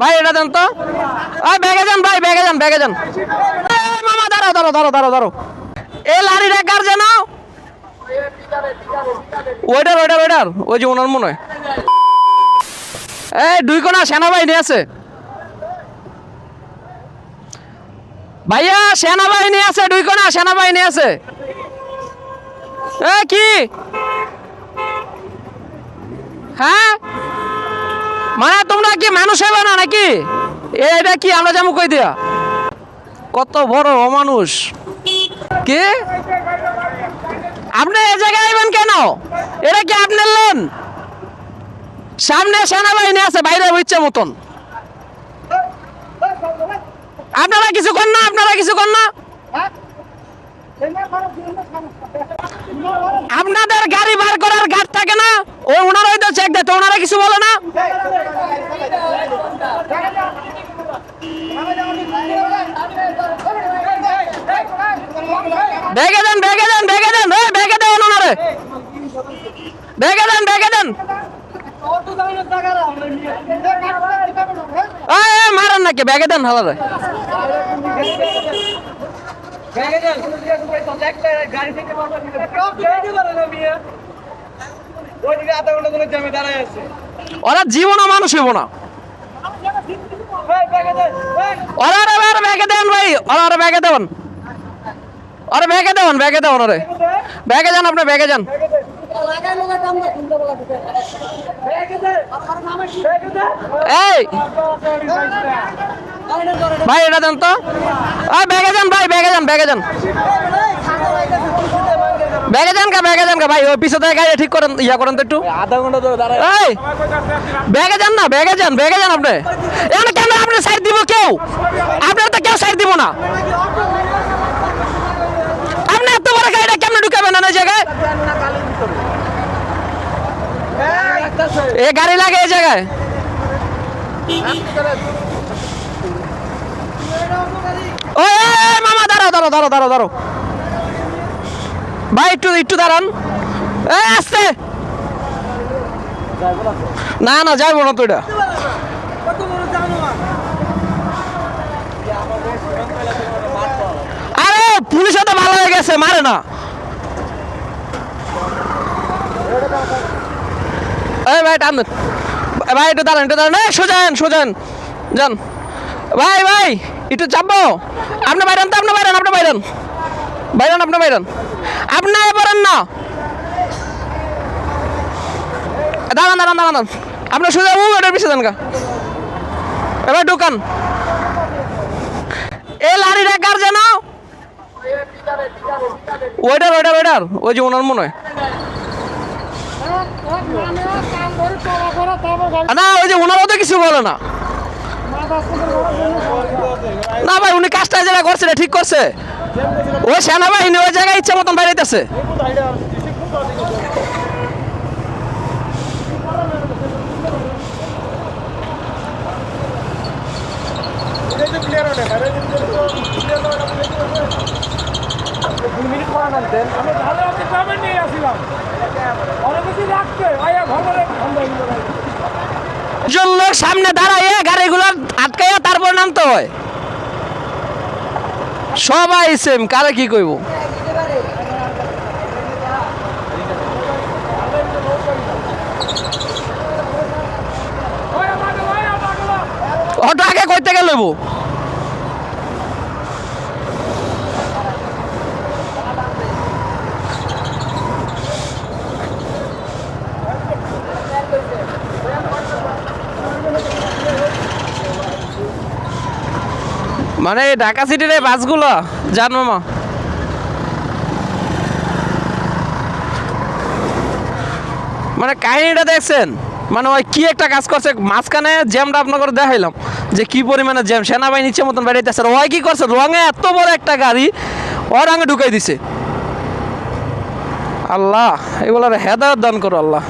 ভাই এটা দেন তো, ব্যাগে যান ভাই, ব্যাগে যান, ব্যাগে যান। মামা দাঁড়াও দাঁড়াও দাঁড়াও দাঁড়াও দাঁড়াও, এই লারিটা কার যেন? ওইটার ওইটার ওইটার, ওই যে ওনার মনে হয়। এই 2 কোনা সেনাবাহিনী আছে ভাইয়া, সেনাবাহিনী আছে 2 কোনা, সেনাবাহিনী আছে। এ কি হ্যাঁ, মানে তোমরা কি মানুষ হবে না নাকি? এটা কি আমরা যাবো কই দিয়া? কত বড় অমানুষ! কি আপনি এই জায়গায় আইবেন কেন? এটা কি আপনার লোন? সামনে সেনাবাহিনী আছে, বাইরে ইচ্ছে মতন। আপনারা কিছু কর না, আপনারা কিছু কর না। আপনাদের গাড়ি বার করার গার্ড থাকে না, ওনারাই তো চেক দেয়, তো ওনারা কিছু বলে না? ব্যাগে দেন, ব্যাগে দেন, ব্যাগে দেন, ব্যাগে দেন ওনারে, ব্যাগে দেন, ব্যাগে দেন। মারেন নাকি? ব্যাগে দেন হালারে। ওরা জীবনও মানুষ হইব না। ওরা ব্যাগে দেন ভাই, ওরা ব্যাগে দেন, ওরা ব্যাগে দেন, ব্যাগে দেন, ওরে ব্যাগে যান, আপনি ব্যাগে যান। এই ভাই এটা দেন তো, ব্যাগে যান ভাই, ব্যাগে যান, ব্যাগে যান, ব্যাগে যান কা, ব্যাগে যান কা ভাই। ওই পিছনে গাড়ি ঠিক করেন, ইয়া করেন তো একটু। আধা ঘন্টা ধরে দাঁড়ায়। এই ব্যাগে যান না, ব্যাগে যান, ব্যাগে যান। আপনি এখানে কেন আপনি সাইড দিব? কেউ আপনার তো কেউ সাইড দিব না। আপনি এত বড় গাড়িটা কেমনে ঢুকাবেন না এই জায়গায়? এই গাড়ি লাগে এই জায়গায়। ওই মামা দাঁড়াও দাঁড়াও দাঁড়াও দাঁড়াও দাঁড়াও ভাই, একটু একটু দাঁড়ান। আসতে না, না যাইবো না তো। এটা আরে পুলিশ তো ভালো হয়ে গেছে, মারে না। এই ভাই টান দেন ভাই, একটু দাঁড়ান, একটু দাঁড়ান। সোজান সোজান যান ভাই, ভাই একটু চাপবো। আপনি বাইরান তো, আপনি বাইরান, আপনি বাইরান, বাইরান, আপনি বাইরান, আপনি পারেন না। দাঁড়ান দাঁড়ান দাঁড়ান, আপনার সোজা ওটার পিছিয়ে দেন গা। এবার ঢুকান। এই লারিটা কার যেন? ওইটার ওইটার ওইটার, ওই যে ওনার মনে হয়। না ওই যে ওনারও তো কিছু বলে না। না ভাই, উনি কাজটা যেটা করছে ঠিক করছে। ওই সেনাবাহিনী ওই জায়গায় ইচ্ছা মতন বাইরেছে। লোক সামনে দাঁড়াইয়া গাড়িগুলো আটকাইয়া তারপর নামতে হয়। সবাই সেম, কারে কি কইব? অটো আগে কইতে গেল মানে ঢাকা সিটির এই বাসগুলো জান মামা, মানে কাহিনীটা দেখছেন? মানে ওই কি একটা কাজ করছে মাঝখানে, জ্যামটা আপনাকে দেখাইলাম যে কি পরিমাণে জ্যাম। সেনাবাহিনী ইচ্ছে মতন বেড়াইতেছে। ওই কি করছে, রঙে এত বড় একটা গাড়ি ওর রঙে ঢুকাই দিছে। আল্লাহ এগুলোর হেদায়েত দান করো আল্লাহ।